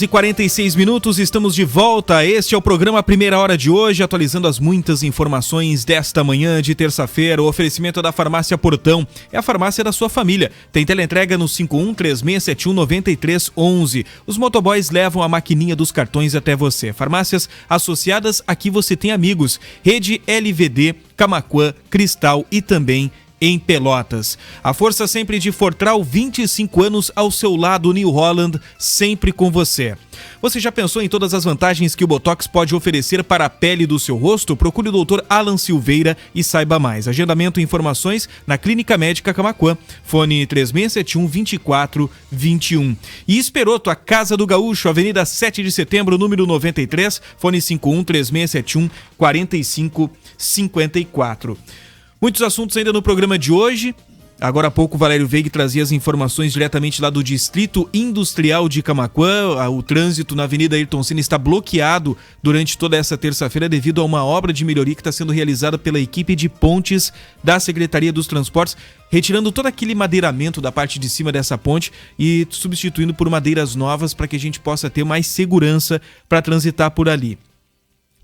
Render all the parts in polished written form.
E 46 minutos, estamos de volta. Este é o programa Primeira Hora de hoje, atualizando as muitas informações desta manhã de terça-feira. O oferecimento da Farmácia Portão é a farmácia da sua família. Tem teleentrega no 5136719311. Os motoboys levam a maquininha dos cartões até você. Farmácias associadas, aqui você tem amigos. Rede LVD, Camaquã, Cristal e também em Pelotas. A força sempre de Fortral, 25 anos ao seu lado, New Holland, sempre com você. Você já pensou em todas as vantagens que o Botox pode oferecer para a pele do seu rosto? Procure o Dr. Alan Silveira e saiba mais. Agendamento e informações na Clínica Médica Camaquã. Fone 3671-2421. E Esperoto, a Casa do Gaúcho, Avenida 7 de Setembro, número 93, fone 51-3671-4554. Muitos assuntos ainda no programa de hoje. Agora há pouco o Valério Veiga trazia as informações diretamente lá do Distrito Industrial de Camaquã. O trânsito na Avenida Ayrton Senna está bloqueado durante toda essa terça-feira devido a uma obra de melhoria que está sendo realizada pela equipe de pontes da Secretaria dos Transportes, retirando todo aquele madeiramento da parte de cima dessa ponte e substituindo por madeiras novas para que a gente possa ter mais segurança para transitar por ali.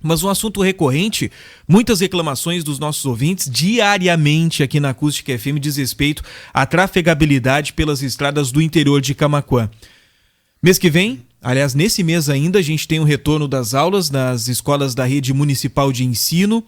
Mas um assunto recorrente, muitas reclamações dos nossos ouvintes diariamente aqui na Acústica FM diz respeito à trafegabilidade pelas estradas do interior de Camaquã. Mês que vem, aliás, nesse mês ainda, a gente tem o retorno das aulas nas escolas da rede municipal de ensino.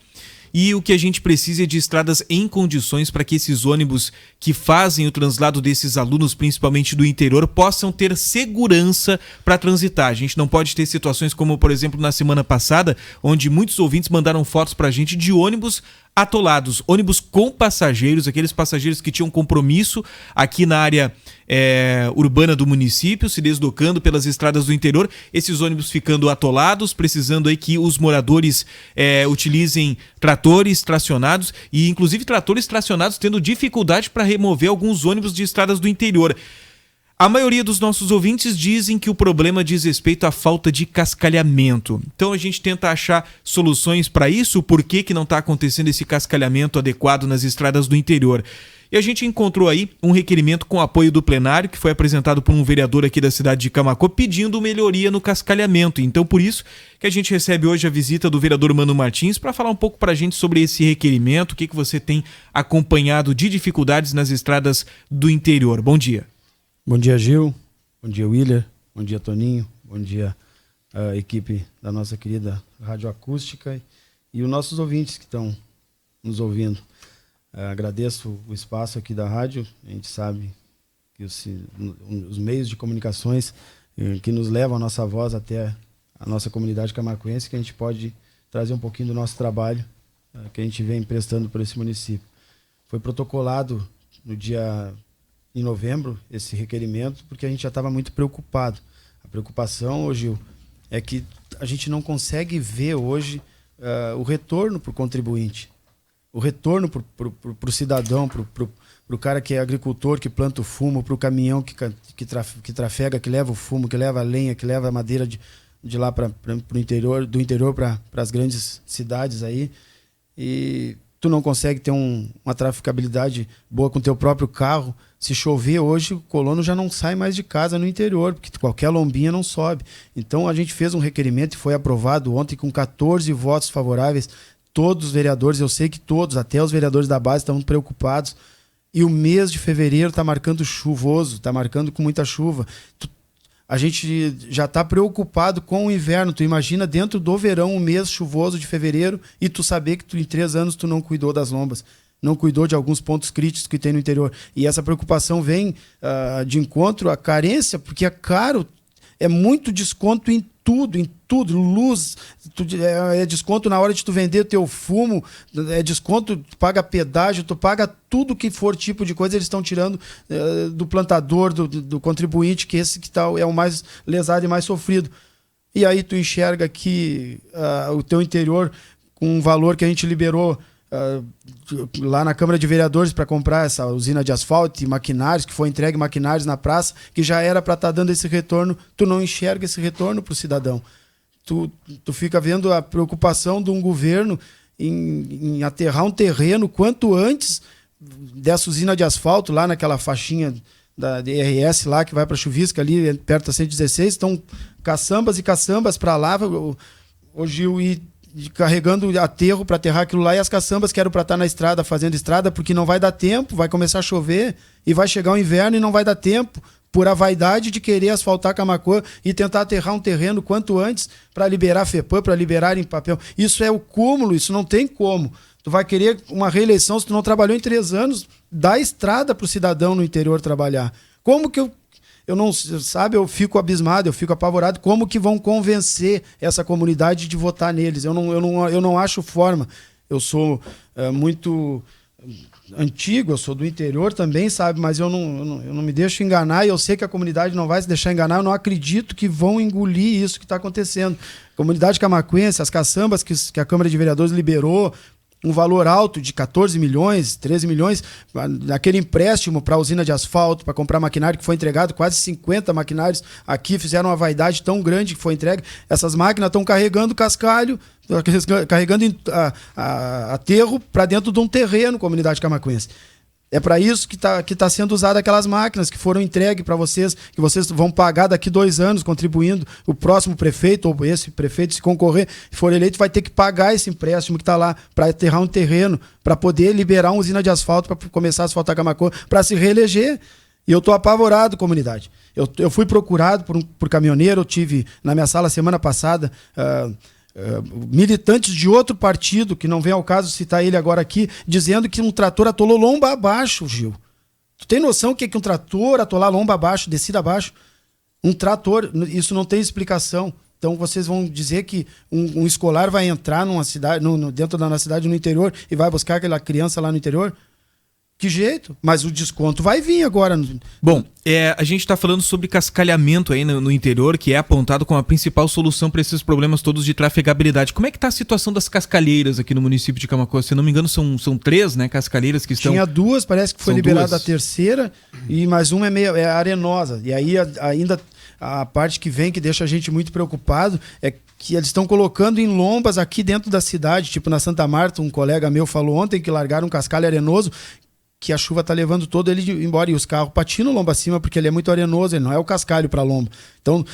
E o que a gente precisa é de estradas em condições para que esses ônibus que fazem o translado desses alunos, principalmente do interior, possam ter segurança para transitar. A gente não pode ter situações como, por exemplo, na semana passada, onde muitos ouvintes mandaram fotos para a gente de ônibus atolados, ônibus com passageiros, aqueles passageiros que tinham compromisso aqui na área urbana do município, se deslocando pelas estradas do interior, esses ônibus ficando atolados, precisando aí que os moradores utilizem tratores tracionados e inclusive tratores tracionados tendo dificuldade para remover alguns ônibus de estradas do interior. A maioria dos nossos ouvintes dizem que o problema diz respeito à falta de cascalhamento. Então a gente tenta achar soluções para isso, por que não está acontecendo esse cascalhamento adequado nas estradas do interior. E a gente encontrou aí um requerimento com apoio do plenário, que foi apresentado por um vereador aqui da cidade de Camaquã, pedindo melhoria no cascalhamento. Então por isso que a gente recebe hoje a visita do vereador Mano Martins para falar um pouco para a gente sobre esse requerimento, o que você tem acompanhado de dificuldades nas estradas do interior. Bom dia. Bom dia, Gil. Bom dia, Willer. Bom dia, Toninho. Bom dia, a equipe da nossa querida Rádio Acústica e os nossos ouvintes que estão nos ouvindo. Agradeço o espaço aqui da rádio. A gente sabe que os meios de comunicações que nos levam a nossa voz até a nossa comunidade camaquense, que a gente pode trazer um pouquinho do nosso trabalho que a gente vem prestando por esse município. Foi protocolado em novembro esse requerimento, porque a gente já estava muito preocupado. A preocupação, Gil, é que a gente não consegue ver hoje o retorno para o contribuinte, o retorno para o cidadão, para o cara que é agricultor, que planta o fumo, para o caminhão que trafega, que leva o fumo, que leva a lenha, que leva a madeira de lá para o interior, do interior para as grandes cidades aí. E tu não consegue ter uma traficabilidade boa com o teu próprio carro. Se chover hoje, o colono já não sai mais de casa no interior, porque qualquer lombinha não sobe. Então a gente fez um requerimento e foi aprovado ontem com 14 votos favoráveis. Todos os vereadores, eu sei que todos, até os vereadores da base, estão preocupados. E o mês de fevereiro está marcando chuvoso, está marcando com muita chuva. A gente já está preocupado com o inverno. Tu imagina dentro do verão, um mês chuvoso de fevereiro, e tu saber que em 3 anos tu não cuidou das lombas, não cuidou de alguns pontos críticos que tem no interior. E essa preocupação vem de encontro à carência, porque é caro, é muito desconto em tudo, luz, é desconto na hora de tu vender teu fumo, é desconto, tu paga pedágio, tu paga tudo que for tipo de coisa, eles estão tirando do plantador, do contribuinte, que esse que é o mais lesado e mais sofrido. E aí tu enxerga que o teu interior, com um valor que a gente liberou lá na Câmara de Vereadores para comprar essa usina de asfalto e maquinários, que foi entregue maquinários na praça, que já era para estar dando esse retorno, tu não enxerga esse retorno para o cidadão. Tu fica vendo a preocupação de um governo em aterrar um terreno quanto antes dessa usina de asfalto, lá naquela faixinha da DRS lá, que vai para Chuvisca ali, perto da 116, estão caçambas e caçambas para lá, o Gil ir carregando aterro para aterrar aquilo lá, e as caçambas que eram para estar na estrada, fazendo estrada, porque não vai dar tempo, vai começar a chover, e vai chegar o inverno e não vai dar tempo, por a vaidade de querer asfaltar Camaquã e tentar aterrar um terreno quanto antes para liberar a FEPAM, para liberar em papel. Isso é o cúmulo, isso não tem como. Tu vai querer uma reeleição se tu não trabalhou em 3 anos, dá estrada para o cidadão no interior trabalhar. Como que eu não, sabe, eu fico abismado, eu fico apavorado, como que vão convencer essa comunidade de votar neles? Eu não acho forma. Eu sou muito antigo, eu sou do interior também, sabe, mas eu não me deixo enganar, e eu sei que a comunidade não vai se deixar enganar, eu não acredito que vão engolir isso que está acontecendo. A comunidade camaquense, as caçambas que a Câmara de Vereadores liberou, um valor alto de 14 milhões, 13 milhões, naquele empréstimo para a usina de asfalto, para comprar maquinário que foi entregado, quase 50 maquinários aqui, fizeram uma vaidade tão grande que foi entregue. Essas máquinas estão carregando cascalho, carregando aterro para dentro de um terreno, comunidade camaquense. É para isso que tá sendo usada aquelas máquinas que foram entregues para vocês, que vocês vão pagar daqui 2 anos, contribuindo. O próximo prefeito, ou esse prefeito, se concorrer, se for eleito, vai ter que pagar esse empréstimo que está lá para aterrar um terreno, para poder liberar uma usina de asfalto, para começar a asfaltar Camaquã, para se reeleger. E eu estou apavorado, comunidade. Eu fui procurado por caminhoneiro, eu tive na minha sala semana passada... militantes de outro partido, que não vem ao caso citar ele agora aqui, dizendo que um trator atolou lomba abaixo, Gil. Tu tem noção o que é um trator atolar lomba abaixo, descida abaixo? Um trator, isso não tem explicação. Então vocês vão dizer que um escolar vai entrar numa cidade, dentro da nossa cidade, no interior, e vai buscar aquela criança lá no interior? Que jeito? Mas o desconto vai vir agora. Bom, a gente está falando sobre cascalhamento aí no interior, que é apontado como a principal solução para esses problemas todos de trafegabilidade. Como é que está a situação das cascalheiras aqui no município de Camaquã? Se não me engano, são 3, né, cascalheiras que estão... Tinha 2, parece que foi liberada a terceira, e mais uma é arenosa. E aí ainda a parte que vem, que deixa a gente muito preocupado, é que eles estão colocando em lombas aqui dentro da cidade, tipo na Santa Marta, um colega meu falou ontem que largaram um cascalho arenoso, que a chuva está levando todo ele embora, e os carros patinam lomba acima porque ele é muito arenoso, ele não é o cascalho para lomba. Então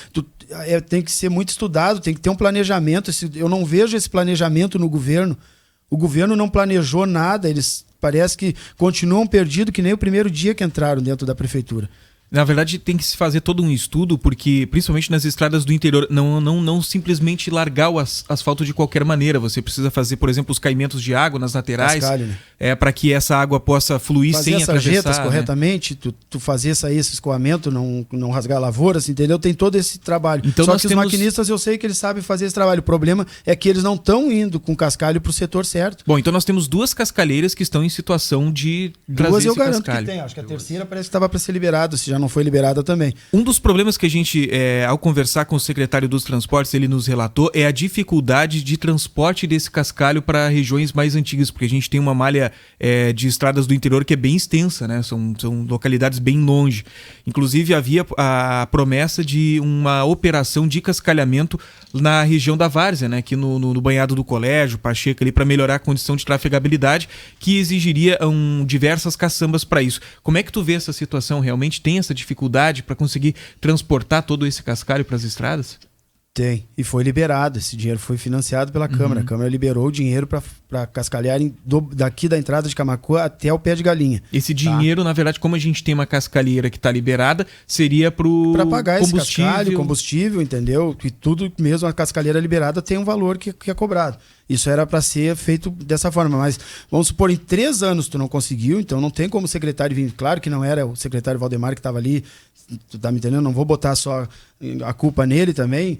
tem que ser muito estudado, tem que ter um planejamento. Eu não vejo esse planejamento no governo. O governo não planejou nada, eles parece que continuam perdidos que nem o primeiro dia que entraram dentro da prefeitura. Na verdade, tem que se fazer todo um estudo, porque, principalmente nas estradas do interior, não simplesmente largar o asfalto de qualquer maneira. Você precisa fazer, por exemplo, os caimentos de água nas laterais, cascalho, né? Para que essa água possa fluir fazer sem atravessar. Fazer as sarjetas corretamente, tu fazer esse escoamento, não rasgar lavouras, entendeu? Tem todo esse trabalho. Então, só que os maquinistas, eu sei que eles sabem fazer esse trabalho. O problema é que eles não estão indo com cascalho para o setor certo. Bom, então nós temos 2 cascalheiras que estão em situação de trazer esse cascalho. 2 eu garanto que tem. Acho que a terceira parece que estava para ser liberada, se já não foi liberada também. Um dos problemas que a gente, ao conversar com o secretário dos transportes, ele nos relatou, é a dificuldade de transporte desse cascalho para regiões mais antigas, porque a gente tem uma malha de estradas do interior que é bem extensa, né? São localidades bem longe. Inclusive havia a promessa de uma operação de cascalhamento na região da Várzea, né? Aqui no banhado do Colégio, Pacheco, ali, para melhorar a condição de trafegabilidade, que exigiria diversas caçambas para isso. Como é que tu vê essa situação? Realmente tem essa dificuldade para conseguir transportar todo esse cascalho para as estradas? Tem, e foi liberado. Esse dinheiro foi financiado pela Câmara. A Câmara liberou o dinheiro para cascalharem daqui da entrada de Camaquã até o pé de galinha. Esse dinheiro, na verdade, como a gente tem uma cascalheira que está liberada, seria para pagar combustível. Esse cascalho, combustível, entendeu? E tudo, mesmo a cascalheira liberada tem um valor que é cobrado. Isso era para ser feito dessa forma, mas vamos supor, em 3 anos tu não conseguiu, então não tem como o secretário vir. Claro que não era o secretário Valdemar que estava ali, tu tá me entendendo? Não vou botar só a culpa nele também,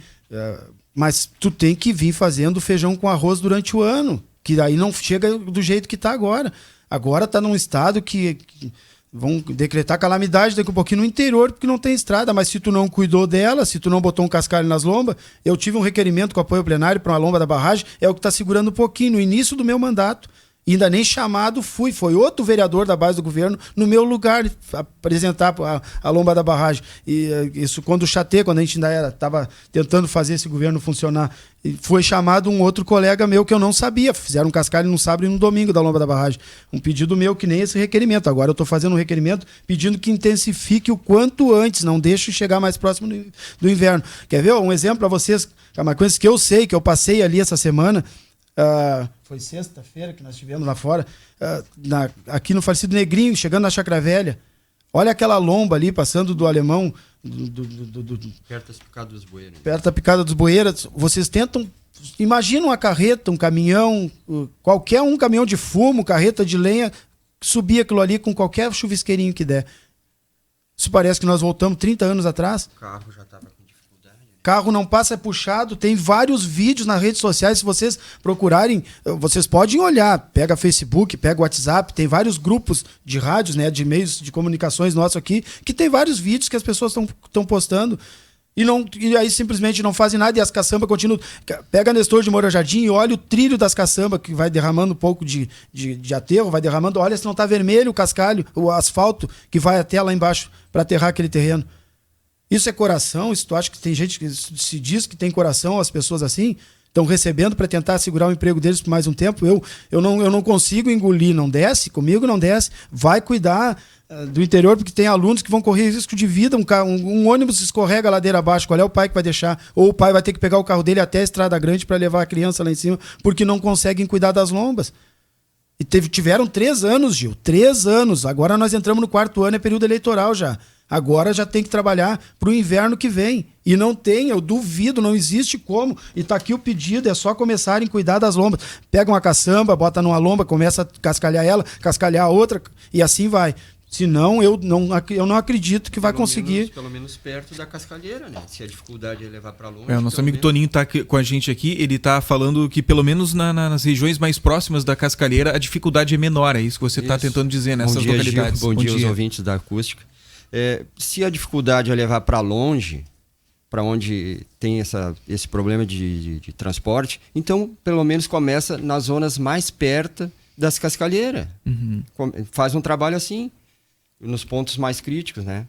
mas tu tem que vir fazendo feijão com arroz durante o ano, que aí não chega do jeito que está agora. Agora está num estado que vão decretar calamidade daqui a pouquinho no interior, porque não tem estrada, mas se tu não cuidou dela, se tu não botou um cascalho nas lombas, eu tive um requerimento com apoio plenário para uma lomba da barragem, é o que está segurando um pouquinho, no início do meu mandato. Ainda nem chamado fui. Foi outro vereador da base do governo no meu lugar apresentar a lomba da barragem. E isso quando chatei, quando a gente ainda estava tentando fazer esse governo funcionar. E foi chamado um outro colega meu que eu não sabia. Fizeram um cascalho no sábado e no domingo da lomba da barragem. Um pedido meu que nem esse requerimento. Agora eu estou fazendo um requerimento pedindo que intensifique o quanto antes. Não deixe chegar mais próximo do inverno. Quer ver um exemplo para vocês, camaquenses, que eu sei, que eu passei ali essa semana. Foi sexta-feira que nós estivemos lá fora, aqui no falecido Negrinho, chegando na Chacra Velha. Olha aquela lomba ali, passando do Alemão. Perto das Picadas dos Bueiras. Perto da Picada dos Bueiras. Vocês tentam. Imagina uma carreta, um caminhão, qualquer um caminhão de fumo, carreta de lenha, subir aquilo ali com qualquer chuvisqueirinho que der. Isso parece que nós voltamos 30 anos atrás. O carro já estava com dificuldade. Carro não passa, é puxado. Tem vários vídeos nas redes sociais. Se vocês procurarem, vocês podem olhar. Pega Facebook, pega o WhatsApp. Tem vários grupos de rádios, né, de meios de comunicações nossos aqui, que tem vários vídeos que as pessoas estão postando. E aí simplesmente não fazem nada e as caçambas continuam. Pega Nestor de Moura Jardim e olha o trilho das caçambas que vai derramando um pouco de aterro, vai derramando. Olha se não está vermelho o cascalho, o asfalto que vai até lá embaixo para aterrar aquele terreno. Isso é coração? Isso tu acha que tem gente que se diz que tem coração, as pessoas assim estão recebendo para tentar segurar o emprego deles por mais um tempo? Eu não consigo engolir, não desce, comigo não desce. Vai cuidar do interior, porque tem alunos que vão correr risco de vida. Um ônibus escorrega a ladeira abaixo, qual é o pai que vai deixar? Ou o pai vai ter que pegar o carro dele até a Estrada Grande para levar a criança lá em cima, porque não conseguem cuidar das lombas. E tiveram 3 anos, Gil, 3 anos. Agora nós entramos no 4º ano, é período eleitoral já. Agora já tem que trabalhar para o inverno que vem. E não tem, eu duvido, não existe como. E está aqui o pedido, é só começarem a cuidar das lombas. Pega uma caçamba, bota numa lomba, começa a cascalhar ela, cascalhar a outra, e assim vai. Senão, eu não acredito que vai conseguir. Pelo menos perto da cascalheira, né? Se a dificuldade é levar para longe. O nosso amigo Toninho está com a gente aqui, ele está falando que pelo menos nas regiões mais próximas da cascalheira a dificuldade é menor. É isso que você está tentando dizer nessas localidades. Gil, bom dia aos ouvintes da Acústica. Se a dificuldade é levar para longe, para onde tem esse problema de transporte, então pelo menos começa nas zonas mais perto das cascalheiras. Uhum. Faz um trabalho assim, nos pontos mais críticos, né?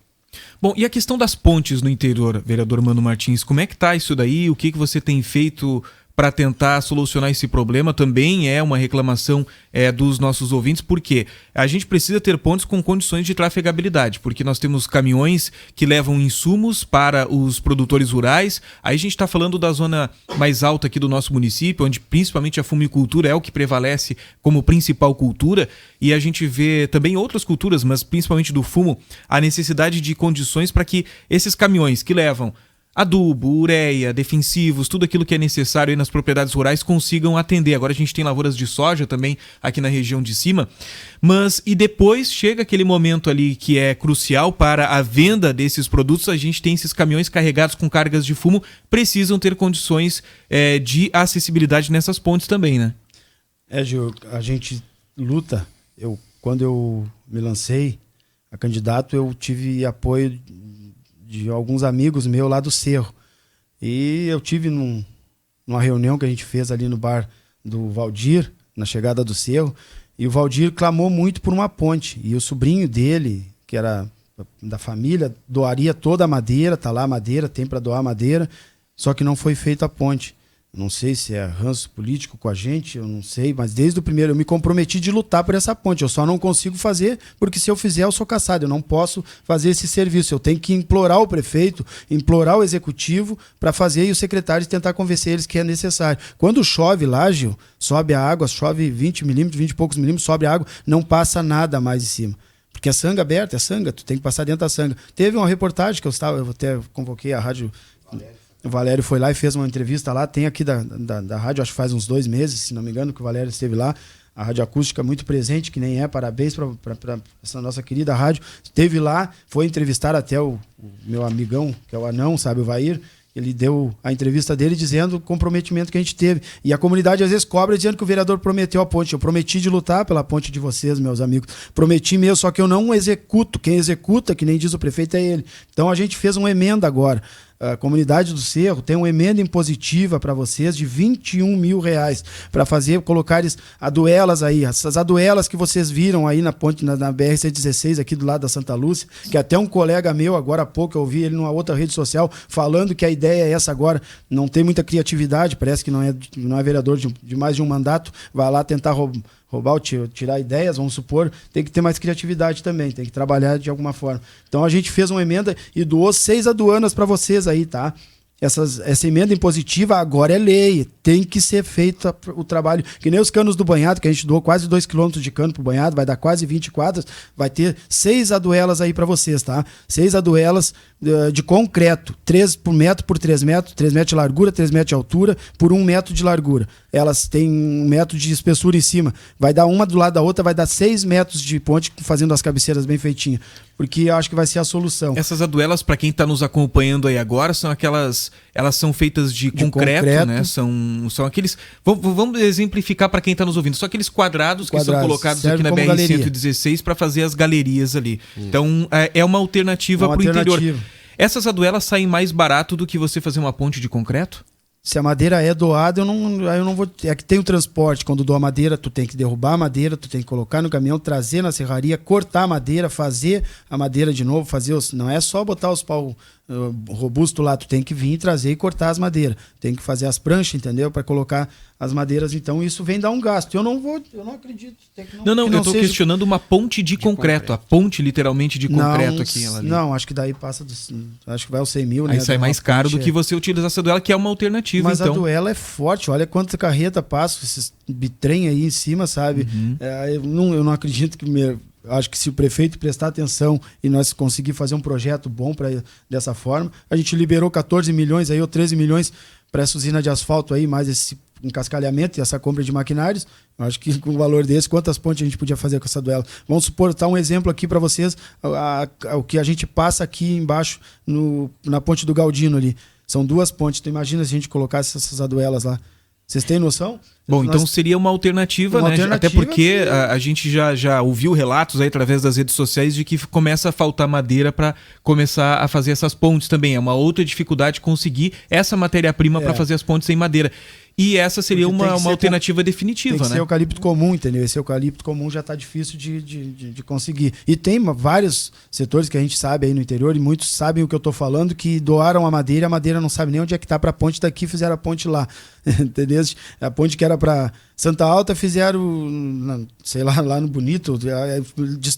Bom, e a questão das pontes no interior, vereador Mano Martins, como é que tá isso daí? O que você tem feito para tentar solucionar esse problema? Também é uma reclamação dos nossos ouvintes, porque a gente precisa ter pontes com condições de trafegabilidade, porque nós temos caminhões que levam insumos para os produtores rurais. Aí a gente está falando da zona mais alta aqui do nosso município, onde principalmente a fumicultura é o que prevalece como principal cultura, e a gente vê também outras culturas, mas principalmente do fumo, a necessidade de condições para que esses caminhões que levam adubo, ureia, defensivos, tudo aquilo que é necessário aí nas propriedades rurais consigam atender. Agora a gente tem lavouras de soja também aqui na região de cima, e depois chega aquele momento ali que é crucial para a venda desses produtos. A gente tem esses caminhões carregados com cargas de fumo, precisam ter condições de acessibilidade nessas pontes também, né? Gil, a gente luta. Quando eu me lancei a candidato, eu tive apoio de alguns amigos meus lá do Cerro. E eu tive numa reunião que a gente fez ali no bar do Valdir, na chegada do Cerro, e o Valdir clamou muito por uma ponte. E o sobrinho dele, que era da família, doaria toda a madeira, tá lá a madeira, tem para doar madeira, só que não foi feita a ponte. Não sei se é ranço político com a gente, eu não sei, mas desde o primeiro eu me comprometi de lutar por essa ponte. Eu só não consigo fazer, porque se eu fizer eu sou caçado, eu não posso fazer esse serviço. Eu tenho que implorar o prefeito, implorar o executivo para fazer, e o secretário tentar convencer eles que é necessário. Quando chove lá, Gil, sobe a água, chove 20 milímetros, 20 e poucos milímetros, sobe a água, não passa nada mais em cima. Porque é sanga aberta, é sanga, tu tem que passar dentro da sanga. Teve uma reportagem que eu até convoquei a rádio... O Valério foi lá e fez uma entrevista lá, tem aqui da rádio, acho que faz uns 2 meses, se não me engano, que o Valério esteve lá. A Rádio Acústica muito presente, que nem parabéns para essa nossa querida rádio. Esteve lá, foi entrevistar até o meu amigão, que é o Anão, sabe, o Vair. Ele deu a entrevista dele dizendo o comprometimento que a gente teve. E a comunidade às vezes cobra dizendo que o vereador prometeu a ponte. Eu prometi de lutar pela ponte de vocês, meus amigos. Prometi mesmo, só que eu não executo. Quem executa, que nem diz o prefeito, é ele. Então a gente fez uma emenda agora. a comunidade do Cerro tem uma emenda impositiva para vocês de R$21 mil para colocar aduelas aí, essas aduelas que vocês viram aí na ponte, na BR-116 aqui do lado da Santa Lúcia, que até um colega meu agora há pouco eu ouvi ele numa outra rede social falando que a ideia é essa agora, não tem muita criatividade, parece que não é vereador de mais de um mandato, vai lá tentar roubar ou tirar ideias, vamos supor, tem que ter mais criatividade também, tem que trabalhar de alguma forma. Então a gente fez uma emenda e doou 6 aduanas para vocês aí, tá? Essa emenda impositiva agora é lei, tem que ser feito o trabalho, que nem os canos do banhado, que a gente doou quase 2 quilômetros de cano pro banhado, vai dar quase 20 quadras, vai ter 6 aduelas aí para vocês, tá? 6 aduelas de concreto, 3 por metro por 3 metros, 3 metros de largura, 3 metros de altura, por 1 metro de largura. Elas têm 1 metro de espessura em cima, vai dar uma do lado da outra, vai dar 6 metros de ponte, fazendo as cabeceiras bem feitinhas, porque eu acho que vai ser a solução. Essas aduelas, para quem está nos acompanhando aí agora, são aquelas, elas são feitas de concreto, né? São aqueles, vamos exemplificar para quem está nos ouvindo, são aqueles quadrados que são colocados aqui na BR-116 para fazer as galerias ali. Então, é uma alternativa para o interior. Essas aduelas saem mais barato do que você fazer uma ponte de concreto? Se a madeira é doada, eu não vou... É que tem o transporte, quando doa madeira, tu tem que derrubar a madeira, tu tem que colocar no caminhão, trazer na serraria, cortar a madeira, fazer a madeira de novo, não é só botar os pau robusto lá, tu tem que vir trazer e cortar as madeiras, tem que fazer as pranchas, entendeu? Para colocar as madeiras, então isso vem dar um gasto. Eu não acredito. Eu tô questionando uma ponte de concreto, a ponte literalmente de concreto aqui. Ela ali. Não, acho que daí acho que vai aos 100 mil, né? Aí sai mais caro do que você utilizar essa duela, que é uma alternativa. Mas então. A duela é forte, olha quanta carreta passa, esses bitrem aí em cima, sabe? Eu não acredito que... Acho que se o prefeito prestar atenção e nós conseguir fazer um projeto bom dessa forma, a gente liberou 14 milhões aí, ou 13 milhões para essa usina de asfalto aí, mais esse encascalhamento e essa compra de maquinários. Acho que com o valor desse, quantas pontes a gente podia fazer com essa duela? Vamos supor, tá um exemplo aqui para vocês, o que a gente passa aqui embaixo na ponte do Galdino ali. São 2 pontes, então imagina se a gente colocasse essas aduelas lá. Vocês têm noção? Bom, então seria uma alternativa, né? Até porque a gente já ouviu relatos aí através das redes sociais de que começa a faltar madeira para começar a fazer essas pontes também. É uma outra dificuldade conseguir essa matéria-prima para fazer as pontes em madeira. E essa seria uma alternativa definitiva, né? Tem que ser eucalipto comum, entendeu? Esse eucalipto comum já está difícil de conseguir. E tem vários setores que a gente sabe aí no interior, e muitos sabem o que eu estou falando, que doaram a madeira não sabe nem onde é que está para a ponte daqui, fizeram a ponte lá. Entendeu? A ponte que era para Santa Alta fizeram, sei lá no Bonito,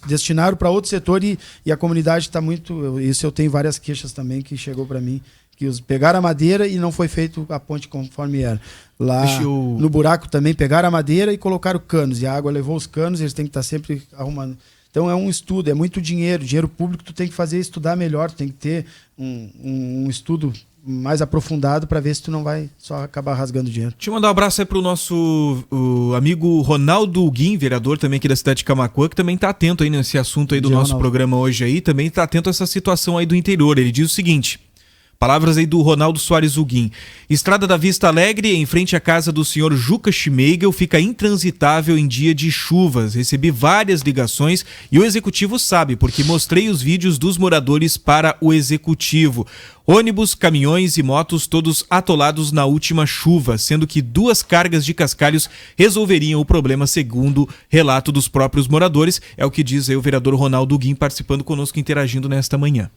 destinaram para outro setor e a comunidade está muito... Isso eu tenho várias queixas também que chegou para mim, que pegaram a madeira e não foi feito a ponte conforme era. Lá no buraco também pegaram a madeira e colocaram canos, e a água levou os canos, eles têm que estar sempre arrumando. Então é um estudo, é muito dinheiro público, tu tem que fazer, estudar melhor, tu tem que ter um estudo mais aprofundado para ver se tu não vai só acabar rasgando dinheiro. Deixa eu mandar um abraço aí pro nosso amigo Ronaldo Guim, vereador também aqui da cidade de Camaquã, que também está atento aí nesse assunto aí do nosso programa hoje aí, também está atento a essa situação aí do interior. Ele diz o seguinte... Palavras aí do Ronaldo Soares Huguim. Estrada da Vista Alegre, em frente à casa do senhor Juca Schmeigel, fica intransitável em dia de chuvas. Recebi várias ligações e o executivo sabe, porque mostrei os vídeos dos moradores para o executivo. Ônibus, caminhões e motos todos atolados na última chuva, sendo que 2 cargas de cascalhos resolveriam o problema, segundo relato dos próprios moradores. É o que diz aí o vereador Ronaldo Huguim, participando conosco, interagindo nesta manhã.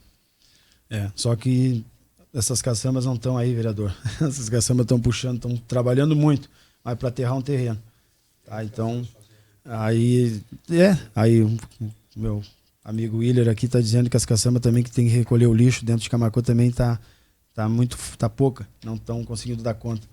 Só que... essas caçambas não estão aí, vereador. Essas caçambas estão puxando, estão trabalhando muito, mas para aterrar um terreno. Tá, então, aí o meu amigo Willer aqui está dizendo que as caçambas também que tem que recolher o lixo dentro de Camaquã também tá pouca, não estão conseguindo dar conta.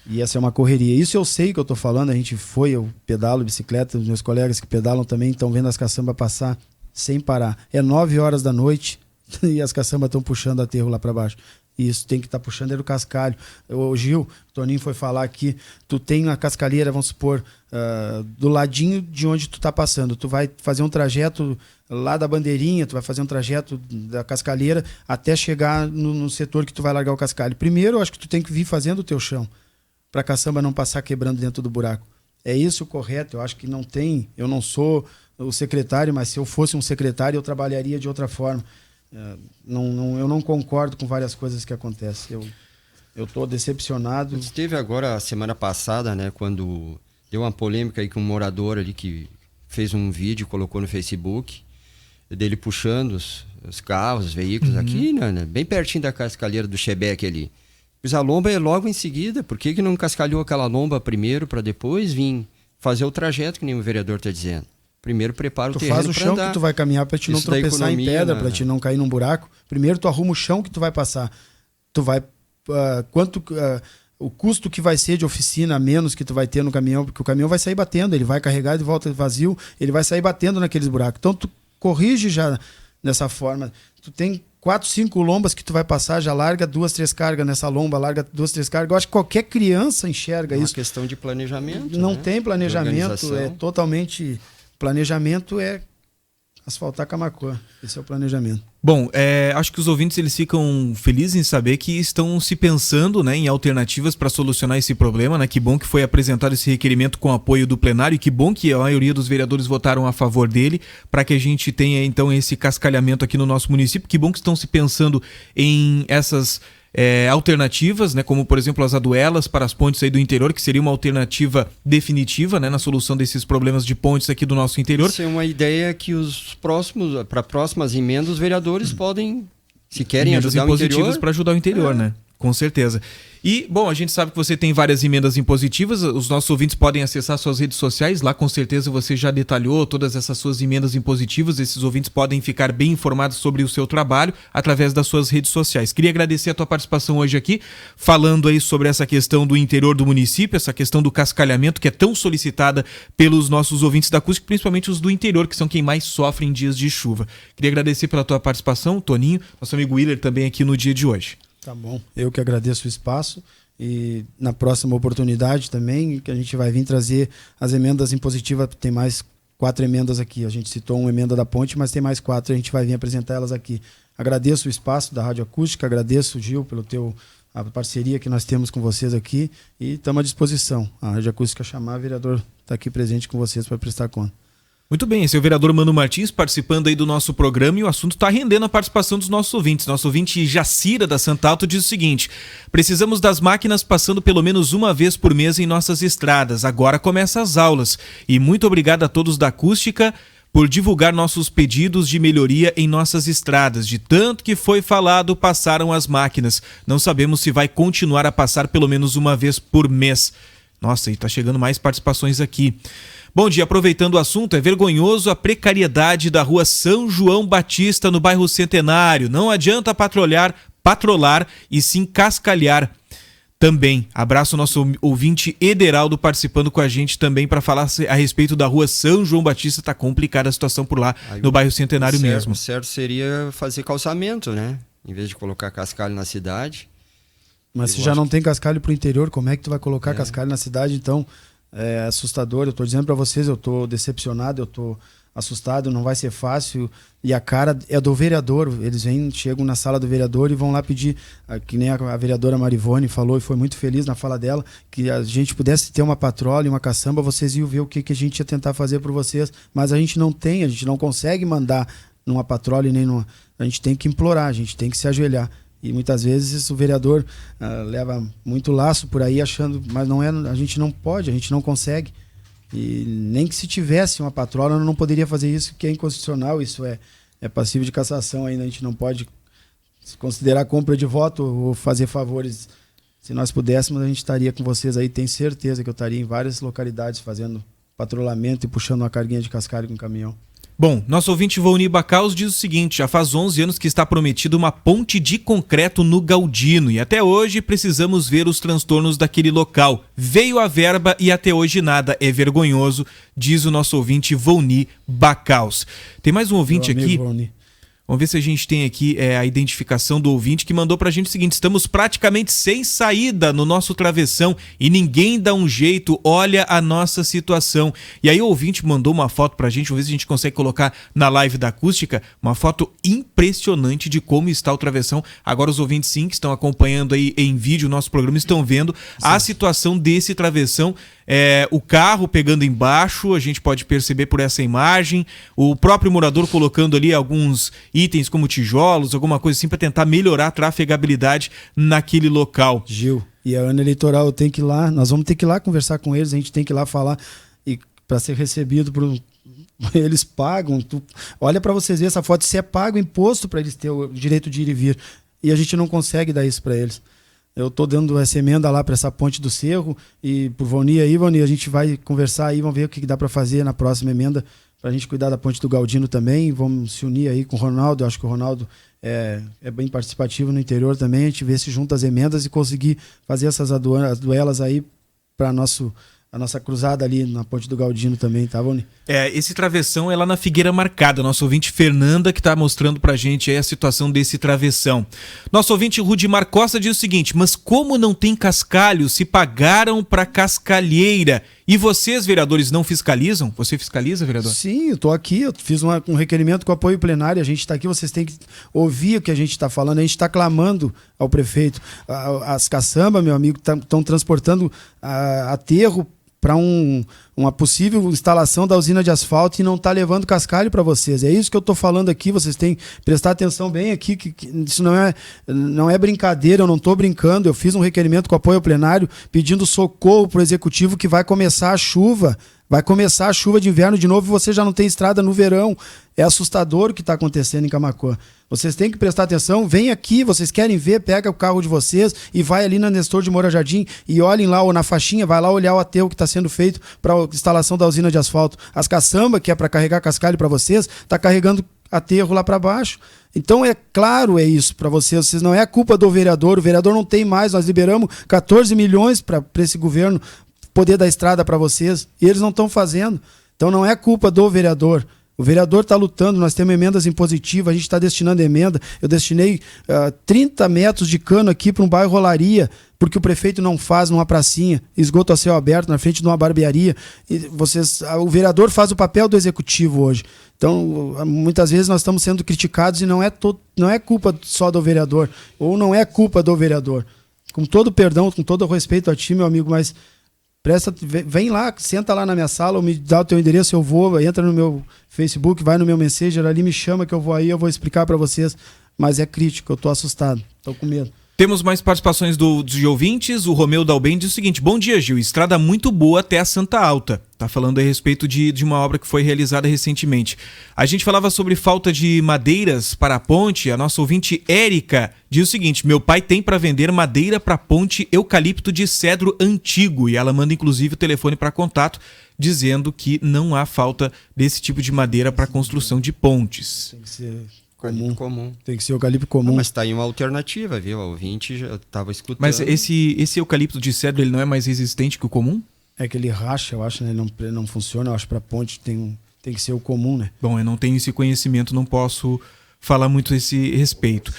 E essa é uma correria. Isso eu sei que eu estou falando, eu pedalo bicicleta, os meus colegas que pedalam também estão vendo as caçambas passar sem parar. É 9 horas da noite e as caçambas estão puxando aterro lá para baixo. E isso tem que estar puxando o cascalho. O Gil, o Toninho foi falar aqui, tu tem uma cascalheira, vamos supor, do ladinho de onde tu tá passando. Tu vai fazer um trajeto lá da bandeirinha, tu vai fazer um trajeto da cascalheira até chegar no setor que tu vai largar o cascalho. Primeiro, eu acho que tu tem que vir fazendo o teu chão, para a caçamba não passar quebrando dentro do buraco. É isso o correto, eu acho que não tem... Eu não sou o secretário, mas se eu fosse um secretário, eu trabalharia de outra forma. Eu não concordo com várias coisas que acontecem. Eu estou decepcionado. Teve agora, a semana passada, né, quando deu uma polêmica aí com um morador ali que fez um vídeo, colocou no Facebook, dele puxando os carros, os veículos aqui, né, bem pertinho da cascalheira do Chebec ali. Mas a lomba é logo em seguida. Por que não cascalhou aquela lomba primeiro para depois vir fazer o trajeto que nem o vereador está dizendo? Primeiro prepara o terreno para andar. Tu faz o chão que tu vai caminhar para te não tropeçar em pedra, para te não cair num buraco. Primeiro tu arruma o chão que tu vai passar. Tu vai... o custo que vai ser de oficina a menos que tu vai ter no caminhão, porque o caminhão vai sair batendo, ele vai carregar de volta vazio, ele vai sair batendo naqueles buracos. Então tu corrige já dessa forma. Tu tem 4, 5 lombas que tu vai passar, já larga 2, 3 cargas nessa lomba, larga 2, 3 cargas. Eu acho que qualquer criança enxerga isso. É uma questão de planejamento. Não né? tem planejamento, é totalmente... Planejamento é asfaltar Camaquã. Esse é o planejamento. Bom, acho que os ouvintes eles ficam felizes em saber que estão se pensando, né, em alternativas para solucionar esse problema, né? Que bom que foi apresentado esse requerimento com apoio do plenário e que bom que a maioria dos vereadores votaram a favor dele para que a gente tenha então esse cascalhamento aqui no nosso município. Que bom que estão se pensando em essas alternativas, né, como por exemplo as aduelas para as pontes aí do interior, que seria uma alternativa definitiva, né, na solução desses problemas de pontes aqui do nosso interior. Isso é uma ideia que para próximas emendas os vereadores podem, se querem ajudar o interior, para ajudar o interior, né? Com certeza. E, bom, a gente sabe que você tem várias emendas impositivas, os nossos ouvintes podem acessar suas redes sociais, lá com certeza você já detalhou todas essas suas emendas impositivas, esses ouvintes podem ficar bem informados sobre o seu trabalho através das suas redes sociais. Queria agradecer a tua participação hoje aqui, falando aí sobre essa questão do interior do município, essa questão do cascalhamento que é tão solicitada pelos nossos ouvintes da Acústica, principalmente os do interior, que são quem mais sofrem em dias de chuva. Queria agradecer pela tua participação, Toninho, nosso amigo Willer também aqui no dia de hoje. Tá bom. Eu que agradeço o espaço e na próxima oportunidade também que a gente vai vir trazer as emendas impositivas. Tem mais 4 emendas aqui. A gente citou uma emenda da ponte, mas tem mais 4. A gente vai vir apresentar elas aqui. Agradeço o espaço da Rádio Acústica, agradeço, Gil, a parceria que nós temos com vocês aqui e estamos à disposição. A Rádio Acústica chamar, o vereador está aqui presente com vocês para prestar conta. Muito bem, esse é o vereador Mano Martins participando aí do nosso programa e o assunto está rendendo a participação dos nossos ouvintes. Nosso ouvinte Jacira da Santa Alto diz o seguinte: precisamos das máquinas passando pelo menos uma vez por mês em nossas estradas. Agora começam as aulas. E muito obrigado a todos da Acústica por divulgar nossos pedidos de melhoria em nossas estradas. De tanto que foi falado, passaram as máquinas. Não sabemos se vai continuar a passar pelo menos uma vez por mês. Nossa, e tá chegando mais participações aqui. Bom dia, aproveitando o assunto, é vergonhoso a precariedade da rua São João Batista no bairro Centenário. Não adianta patrolar e sim cascalhar também. Abraço ao nosso ouvinte Ederaldo participando com a gente também para falar a respeito da rua São João Batista. Tá complicada a situação por lá no bairro Centenário mesmo. O certo seria fazer calçamento, né? Em vez de colocar cascalho na cidade. Mas se já não tem cascalho pro interior, como é que tu vai colocar cascalho na cidade, então? É assustador, eu tô dizendo para vocês, eu tô decepcionado, eu tô assustado, não vai ser fácil, e a cara é do vereador, eles chegam na sala do vereador e vão lá pedir, que nem a vereadora Marivone falou e foi muito feliz na fala dela, que a gente pudesse ter uma patrola e uma caçamba, vocês iam ver o que a gente ia tentar fazer por vocês, mas a gente não tem, a gente não consegue mandar numa patrola e nem numa, a gente tem que implorar, a gente tem que se ajoelhar. E muitas vezes o vereador leva muito laço por aí achando, mas não é, a gente não pode, a gente não consegue. E nem que se tivesse uma patrola, não poderia fazer isso, que é inconstitucional, isso é passível de cassação ainda, a gente não pode considerar compra de voto ou fazer favores. Se nós pudéssemos, a gente estaria com vocês aí, tenho certeza que eu estaria em várias localidades fazendo patrulhamento e puxando uma carguinha de cascalho com um caminhão. Bom, nosso ouvinte Volnir Bacaus diz o seguinte: já faz 11 anos que está prometida uma ponte de concreto no Galdino e até hoje precisamos ver os transtornos daquele local. Veio a verba e até hoje nada, é vergonhoso, diz o nosso ouvinte Volnir Bacaus. Tem mais um ouvinte aqui. Volnir. Vamos ver se a gente tem aqui a identificação do ouvinte que mandou pra gente o seguinte: estamos praticamente sem saída no nosso travessão e ninguém dá um jeito, olha a nossa situação. E aí o ouvinte mandou uma foto pra gente, vamos ver se a gente consegue colocar na live da Acústica, uma foto impressionante de como está o travessão. Agora os ouvintes sim, que estão acompanhando aí em vídeo o nosso programa, estão vendo a situação desse travessão. o carro pegando embaixo, a gente pode perceber por essa imagem, o próprio morador colocando ali alguns itens como tijolos, alguma coisa assim para tentar melhorar a trafegabilidade naquele local. Gil, e a ano eleitoral eu tenho que ir lá, nós vamos ter que ir lá conversar com eles, a gente tem que ir lá falar, e para ser recebido por eles pagam, olha para vocês verem essa foto, se é pago imposto para eles terem o direito de ir e vir, e a gente não consegue dar isso para eles. Eu estou dando essa emenda lá para essa ponte do Cerro, e por Voni aí, Voni, a gente vai conversar aí, vamos ver o que dá para fazer na próxima emenda, para a gente cuidar da ponte do Galdino também, vamos se unir aí com o Ronaldo, eu acho que o Ronaldo é bem participativo no interior também, a gente vê se junta as emendas e conseguir fazer essas duelas aí para a nossa cruzada ali na ponte do Galdino também, tá, Voni? Esse travessão é lá na Figueira Marcada. Nosso ouvinte Fernanda que está mostrando pra gente aí a situação desse travessão. Nosso ouvinte Rudimar Costa diz o seguinte: mas como não tem cascalho se pagaram pra cascalheira? E vocês, vereadores, não fiscalizam? Você fiscaliza, vereador? Sim, eu tô aqui, eu fiz um requerimento com apoio plenário, a gente está aqui, vocês têm que ouvir o que a gente está falando, a gente está clamando ao prefeito. As caçambas, meu amigo, estão transportando aterro para uma possível instalação da usina de asfalto e não está levando cascalho para vocês. É isso que eu estou falando aqui, vocês têm que prestar atenção bem aqui, que isso não é brincadeira, eu não estou brincando, eu fiz um requerimento com apoio ao plenário pedindo socorro para o executivo que vai começar a chuva. Vai começar a chuva de inverno de novo e você já não tem estrada no verão. É assustador o que está acontecendo em Camaquã. Vocês têm que prestar atenção. Vem aqui, vocês querem ver, pega o carro de vocês e vai ali na Nestor de Moura Jardim e olhem lá, ou na faixinha, vai lá olhar o aterro que está sendo feito para a instalação da usina de asfalto. As caçambas, que é para carregar cascalho para vocês, está carregando aterro lá para baixo. Então é claro, é isso para vocês. Não é culpa do vereador, o vereador não tem mais. Nós liberamos 14 milhões para esse governo poder dar estrada para vocês, e eles não estão fazendo. Então não é culpa do vereador. O vereador está lutando, nós temos emendas impositivas, a gente está destinando emenda. Eu destinei 30 metros de cano aqui para um bairro Rolaria, porque o prefeito não faz numa pracinha, esgoto a céu aberto, na frente de uma barbearia. E o vereador faz o papel do executivo hoje. Então, muitas vezes nós estamos sendo criticados e não é culpa só do vereador, ou não é culpa do vereador. Com todo perdão, com todo o respeito a ti, meu amigo, mas vem lá, senta lá na minha sala, ou me dá o teu endereço, eu vou, entra no meu Facebook, vai no meu Messenger ali, me chama que eu vou aí, eu vou explicar para vocês. Mas é crítico, eu tô assustado, tô com medo. Temos mais participações dos ouvintes. O Romeu Dalben diz o seguinte: bom dia, Gil, estrada muito boa até a Santa Alta. Tá falando a respeito de uma obra que foi realizada recentemente. A gente falava sobre falta de madeiras para a ponte. A nossa ouvinte Érica diz o seguinte: meu pai tem para vender madeira para ponte eucalipto de cedro antigo. E ela manda inclusive o telefone para contato, dizendo que não há falta desse tipo de madeira para construção de pontes. Tem que ser comum. Tem que ser eucalipto comum. Mas tá aí uma alternativa, viu? O ouvinte já estava escutando. Mas esse eucalipto de cedro, ele não é mais resistente que o comum? É que ele racha, eu acho, né? Ele não funciona. Eu acho que para ponte tem que ser o comum, né? Bom, eu não tenho esse conhecimento, não posso falar muito a esse respeito.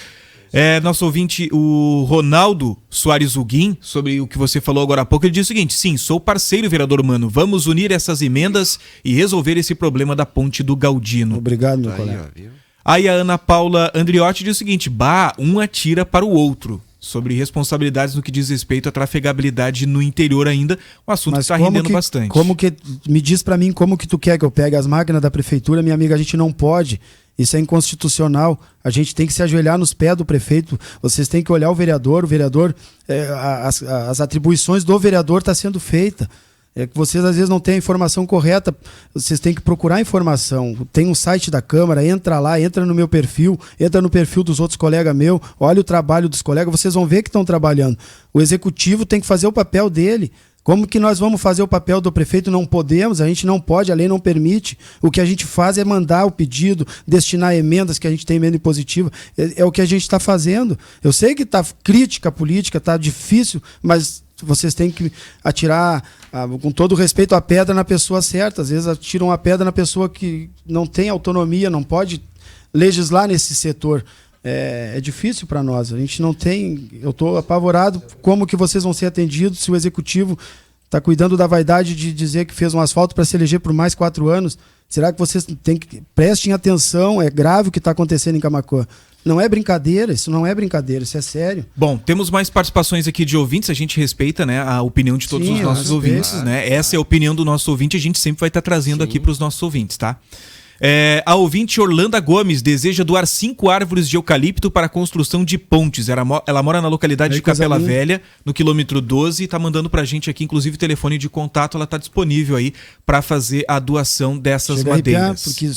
Nosso ouvinte, o Ronaldo Soares Huguim, sobre o que você falou agora há pouco, ele diz o seguinte: sim, sou parceiro, vereador Mano, vamos unir essas emendas e resolver esse problema da ponte do Galdino. Obrigado, meu colega. Aí a Ana Paula Andriotti diz o seguinte: um atira para o outro. Sobre responsabilidades no que diz respeito à trafegabilidade no interior ainda, um assunto que está rendendo bastante. Me diz para mim como que tu quer que eu pegue as máquinas da prefeitura, minha amiga, a gente não pode. Isso é inconstitucional. A gente tem que se ajoelhar nos pés do prefeito. Vocês têm que olhar o vereador, as atribuições do vereador estão sendo feitas. É que vocês às vezes não têm a informação correta, vocês têm que procurar informação. Tem um site da Câmara, entra lá, entra no meu perfil, entra no perfil dos outros colegas meus, olha o trabalho dos colegas, vocês vão ver que estão trabalhando. O executivo tem que fazer o papel dele. Como que nós vamos fazer o papel do prefeito? Não podemos, a gente não pode, a lei não permite. O que a gente faz é mandar o pedido, destinar emendas, que a gente tem emenda impositiva. É o que a gente está fazendo. Eu sei que está crítica política, está difícil, mas vocês têm que atirar, com todo respeito, a pedra na pessoa certa. Às vezes atiram a pedra na pessoa que não tem autonomia, não pode legislar nesse setor. É difícil para nós. A gente não tem... Eu estou apavorado como que vocês vão ser atendidos se o executivo Está cuidando da vaidade de dizer que fez um asfalto para se eleger por mais 4 anos? Será que vocês prestem atenção? É grave o que está acontecendo em Camaquã. Não é brincadeira, isso não é brincadeira, isso é sério. Bom, temos mais participações aqui de ouvintes, a gente respeita, né, a opinião de todos os nossos ouvintes, né? Essa é a opinião do nosso ouvinte, a gente sempre vai estar trazendo aqui para os nossos ouvintes, tá? A ouvinte Orlando Gomes deseja doar 5 árvores de eucalipto para a construção de pontes. Ela mora na localidade de Capela Velha, no quilômetro 12, e está mandando para a gente aqui, inclusive, telefone de contato. Ela está disponível aí para fazer a doação dessas madeiras. Porque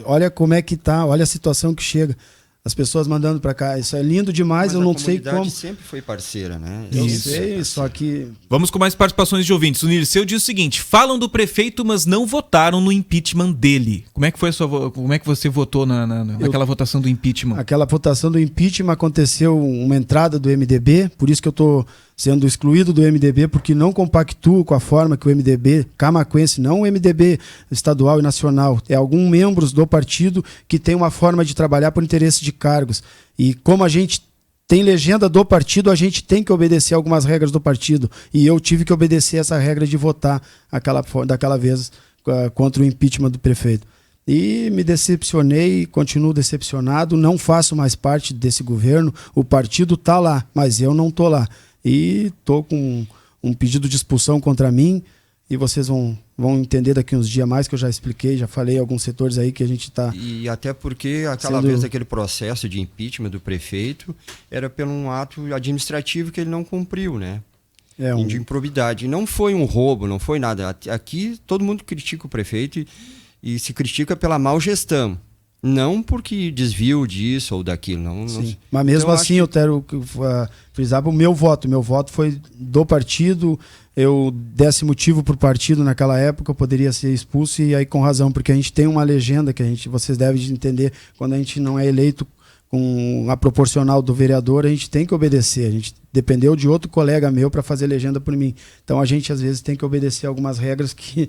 olha como é que tá, olha a situação que chega. As pessoas mandando para cá, isso é lindo demais, eu não sei como. A comunidade sempre foi parceira, né? Eu sei, só que... Vamos com mais participações de ouvintes. O Nirceu diz o seguinte: falam do prefeito, mas não votaram no impeachment dele. Como é que foi como é que você votou naquela votação do impeachment? Aquela votação do impeachment aconteceu uma entrada do MDB, por isso que eu estou sendo excluído do MDB, porque não compactuo com a forma que o MDB camaquense, não o MDB estadual e nacional, é alguns membros do partido que tem uma forma de trabalhar por interesse de cargos. E como a gente tem legenda do partido, a gente tem que obedecer algumas regras do partido. E eu tive que obedecer essa regra de votar daquela vez contra o impeachment do prefeito. E me decepcionei, continuo decepcionado, não faço mais parte desse governo, o partido está lá, mas eu não estou lá. E estou com um pedido de expulsão contra mim, e vocês vão entender daqui uns dias mais, que eu já expliquei, já falei alguns setores aí que a gente está... E até porque aquela vez aquele processo de impeachment do prefeito era por um ato administrativo que ele não cumpriu, né? De improbidade. Não foi um roubo, não foi nada. Aqui todo mundo critica o prefeito e se critica pela mau gestão. Não porque desvio disso ou daquilo. Não. Mas mesmo então, assim eu quero frisar o meu voto. Meu voto foi do partido. Eu desse motivo para o partido naquela época, eu poderia ser expulso, e aí com razão, porque a gente tem uma legenda que vocês devem entender, quando a gente não é eleito com a proporcional do vereador, a gente tem que obedecer. A gente dependeu de outro colega meu para fazer legenda por mim. Então a gente às vezes tem que obedecer algumas regras que...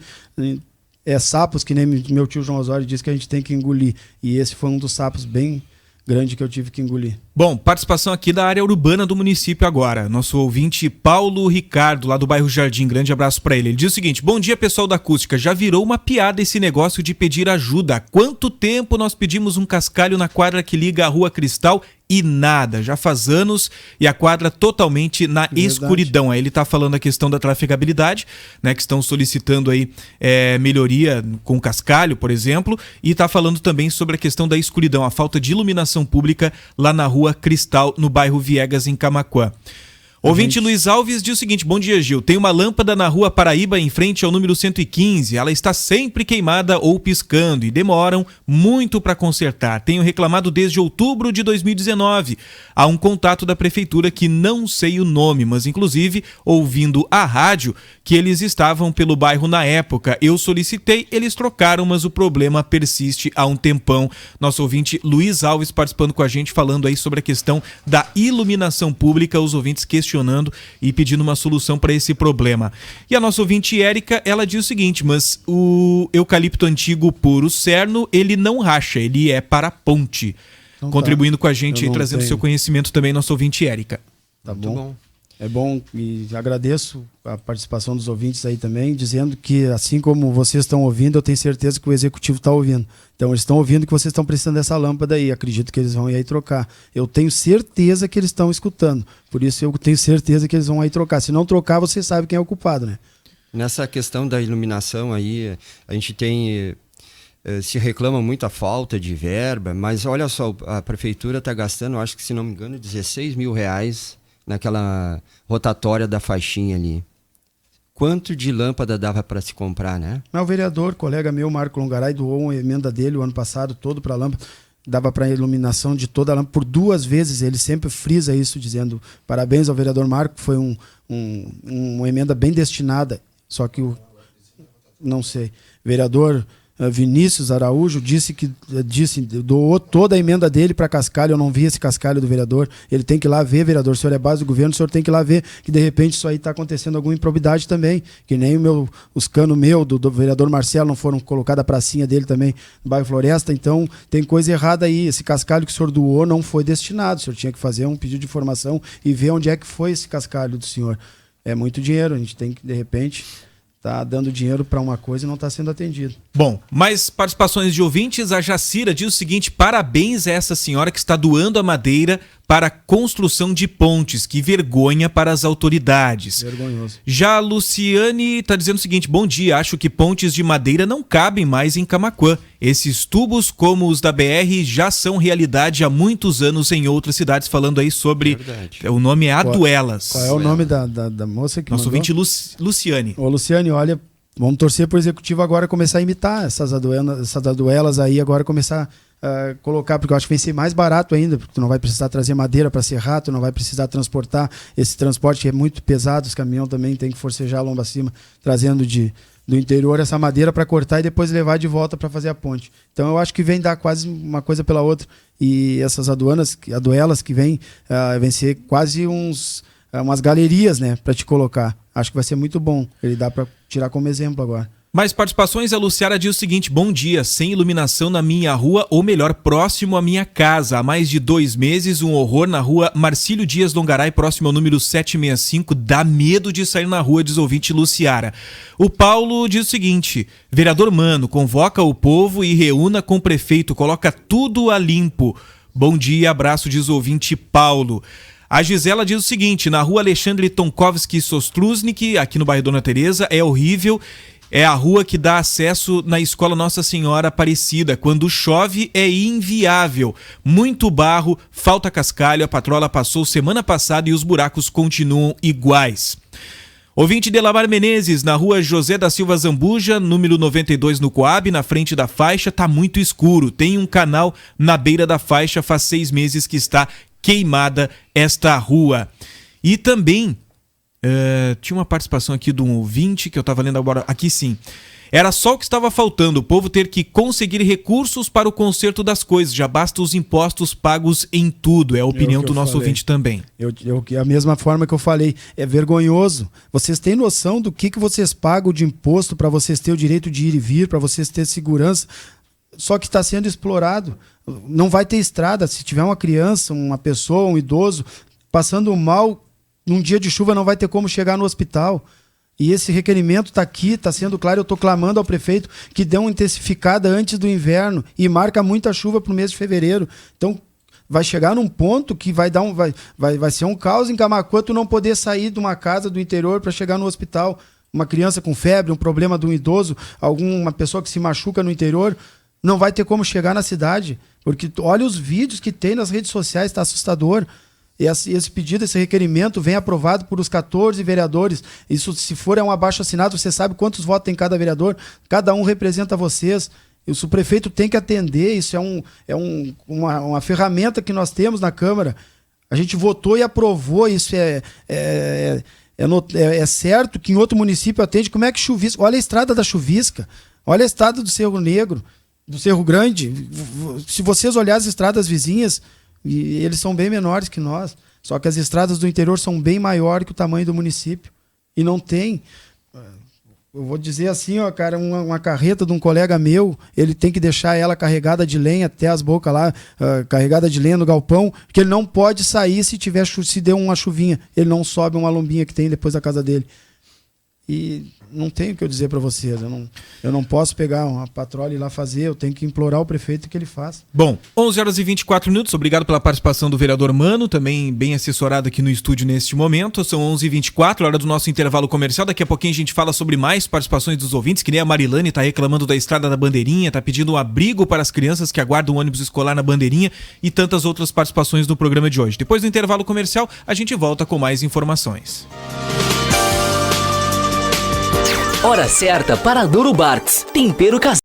sapos, que nem meu tio João Osório disse que a gente tem que engolir. E esse foi um dos sapos bem grande que eu tive que engolir. Bom, participação aqui da área urbana do município agora. Nosso ouvinte Paulo Ricardo, lá do bairro Jardim. Grande abraço para ele. Ele diz o seguinte: bom dia, pessoal da Acústica. Já virou uma piada esse negócio de pedir ajuda. Há quanto tempo nós pedimos um cascalho na quadra que liga a Rua Cristal e nada? Já faz anos, e a quadra totalmente na escuridão. Aí ele está falando a questão da trafegabilidade, né, que estão solicitando aí melhoria com cascalho, por exemplo, e está falando também sobre a questão da escuridão, a falta de iluminação pública lá na Rua Cristal, no bairro Viegas, em Camaquã. Ouvinte Luiz Alves diz o seguinte: bom dia, Gil. Tem uma lâmpada na Rua Paraíba em frente ao número 115. Ela está sempre queimada ou piscando e demoram muito para consertar. Tenho reclamado desde outubro de 2019. Há um contato da prefeitura que não sei o nome, mas inclusive ouvindo a rádio que eles estavam pelo bairro na época. Eu solicitei, eles trocaram, mas o problema persiste há um tempão. Nosso ouvinte Luiz Alves participando com a gente, falando aí sobre a questão da iluminação pública, os ouvintes questionando e pedindo uma solução para esse problema. E a nossa ouvinte Érica, ela diz o seguinte: mas o eucalipto antigo puro cerno, ele não racha, ele é para a ponte. Então, contribuindo com a gente e trazendo seu conhecimento também, nosso ouvinte Érica. Tá bom. É bom, e agradeço a participação dos ouvintes aí também, dizendo que assim como vocês estão ouvindo, eu tenho certeza que o executivo está ouvindo. Então eles estão ouvindo que vocês estão precisando dessa lâmpada aí, acredito que eles vão ir aí trocar. Eu tenho certeza que eles estão escutando, por isso eu tenho certeza que eles vão aí trocar. Se não trocar, você sabe quem é o culpado, né? Nessa questão da iluminação aí, a gente tem... se reclama muito a falta de verba, mas olha só, a prefeitura está gastando, acho que se não me engano, R$16 mil naquela rotatória da faixinha ali. Quanto de lâmpada dava para se comprar, né? Mas o vereador, colega meu, Marco Longaray, doou uma emenda dele o ano passado todo para a lâmpada. Dava para a iluminação de toda a lâmpada por 2 vezes. Ele sempre frisa isso, dizendo parabéns ao vereador Marco, foi uma emenda bem destinada. Só que não sei, vereador Vinícius Araújo disse doou toda a emenda dele para cascalho. Eu não vi esse cascalho do vereador. Ele tem que ir lá ver, vereador. O senhor é base do governo, o senhor tem que ir lá ver que de repente isso aí está acontecendo alguma improbidade também. Que nem os canos do vereador Marcelo não foram colocados, a pracinha dele também no bairro Floresta. Então tem coisa errada aí. Esse cascalho que o senhor doou não foi destinado. O senhor tinha que fazer um pedido de informação e ver onde é que foi esse cascalho do senhor. é muito dinheiro. A gente tem que, de repente, tá dando dinheiro para uma coisa e não está sendo atendido. Bom, mais participações de ouvintes. A Jacira diz o seguinte: parabéns a essa senhora que está doando a madeira para a construção de pontes. Que vergonha para as autoridades. Vergonhoso. Já a Luciane está dizendo o seguinte: bom dia, acho que pontes de madeira não cabem mais em Camaquã. Esses tubos, como os da BR, já são realidade há muitos anos em outras cidades, falando aí sobre... Verdade. O nome é Aduelas. Qual é o nome da moça que Nosso mandou? ouvinte Luciane. Ô, Luciane, olha, vamos torcer pro executivo agora começar a imitar essas aduelas aí, agora começar a colocar, porque eu acho que vai ser mais barato ainda, porque tu não vai precisar trazer madeira para serrar, tu não vai precisar transportar esse transporte que é muito pesado, os caminhões também tem que forcejar a lomba acima, trazendo do interior essa madeira para cortar e depois levar de volta para fazer a ponte. Então eu acho que vem dar quase uma coisa pela outra, e essas aduelas que vem ser quase umas galerias, né, para te colocar. Acho que vai ser muito bom. Ele dá para tirar como exemplo agora. Mais participações, a Luciara diz o seguinte: bom dia, sem iluminação na minha rua, ou melhor, próximo à minha casa. Há mais de 2 meses, um horror na rua Marcílio Dias Longaray, próximo ao número 765. Dá medo de sair na rua, diz o ouvinte Luciara. O Paulo diz o seguinte: vereador Mano, convoca o povo e reúna com o prefeito, coloca tudo a limpo. Bom dia, abraço, diz o ouvinte Paulo. A Gisela diz o seguinte: na rua Alexandre Tonkovski Sostruznik, aqui no bairro Dona Teresa, é horrível. É a rua que dá acesso na escola Nossa Senhora Aparecida. Quando chove é inviável. Muito barro, falta cascalho. A patrola passou semana passada e os buracos continuam iguais. Ouvinte Delamar Menezes, na rua José da Silva Zambuja, número 92 no Coab, na frente da faixa, tá muito escuro. Tem um canal na beira da faixa, faz 6 meses que está queimada esta rua. E também... tinha uma participação aqui de um ouvinte que eu estava lendo agora. Aqui sim. Era só o que estava faltando, o povo ter que conseguir recursos para o conserto das coisas. Já basta os impostos pagos em tudo. É a opinião do nosso ouvinte também. A mesma forma que eu falei, é vergonhoso. Vocês têm noção do que vocês pagam de imposto para vocês terem o direito de ir e vir, para vocês terem segurança? Só que está sendo explorado. Não vai ter estrada. Se tiver uma criança, uma pessoa, um idoso passando mal, num dia de chuva não vai ter como chegar no hospital. E esse requerimento está aqui, está sendo claro. Eu estou clamando ao prefeito que dê uma intensificada antes do inverno e marca muita chuva para o mês de fevereiro. Então vai chegar num ponto que vai ser um caos em Camaquã, tu não poder sair de uma casa do interior para chegar no hospital. Uma criança com febre, um problema de um idoso, alguma pessoa que se machuca no interior, não vai ter como chegar na cidade. Porque olha os vídeos que tem nas redes sociais, está assustador. Esse pedido, esse requerimento vem aprovado por os 14 vereadores. Isso, se for um abaixo-assinado, você sabe quantos votos tem cada vereador. Cada um representa vocês. Isso o prefeito tem que atender. Isso uma ferramenta que nós temos na Câmara. A gente votou e aprovou. Isso é certo que em outro município atende. Como é que Chuvisca... Olha a estrada da Chuvisca. Olha a estrada do Cerro Negro, do Cerro Grande. Se vocês olharem as estradas vizinhas... E eles são bem menores que nós. Só que as estradas do interior são bem maiores que o tamanho do município. E não tem... Eu vou dizer assim, ó, cara, uma carreta de um colega meu, ele tem que deixar ela carregada de lenha até as bocas lá, carregada de lenha no galpão, porque ele não pode sair se der uma chuvinha. Ele não sobe uma lombinha que tem depois da casa dele. E não tenho o que eu dizer para vocês. Eu não posso pegar uma patrola e ir lá fazer. Eu tenho que implorar ao prefeito que ele faça. Bom, 11h24. Obrigado pela participação do vereador Mano, também bem assessorado aqui no estúdio neste momento. São 11h24, hora do nosso intervalo comercial. Daqui a pouquinho a gente fala sobre mais participações dos ouvintes, que nem a Marilane está reclamando da estrada da Bandeirinha, está pedindo um abrigo para as crianças que aguardam o ônibus escolar na Bandeirinha e tantas outras participações no programa de hoje. Depois do intervalo comercial, a gente volta com mais informações. Hora certa para Duro Bartz, tempero caseiro.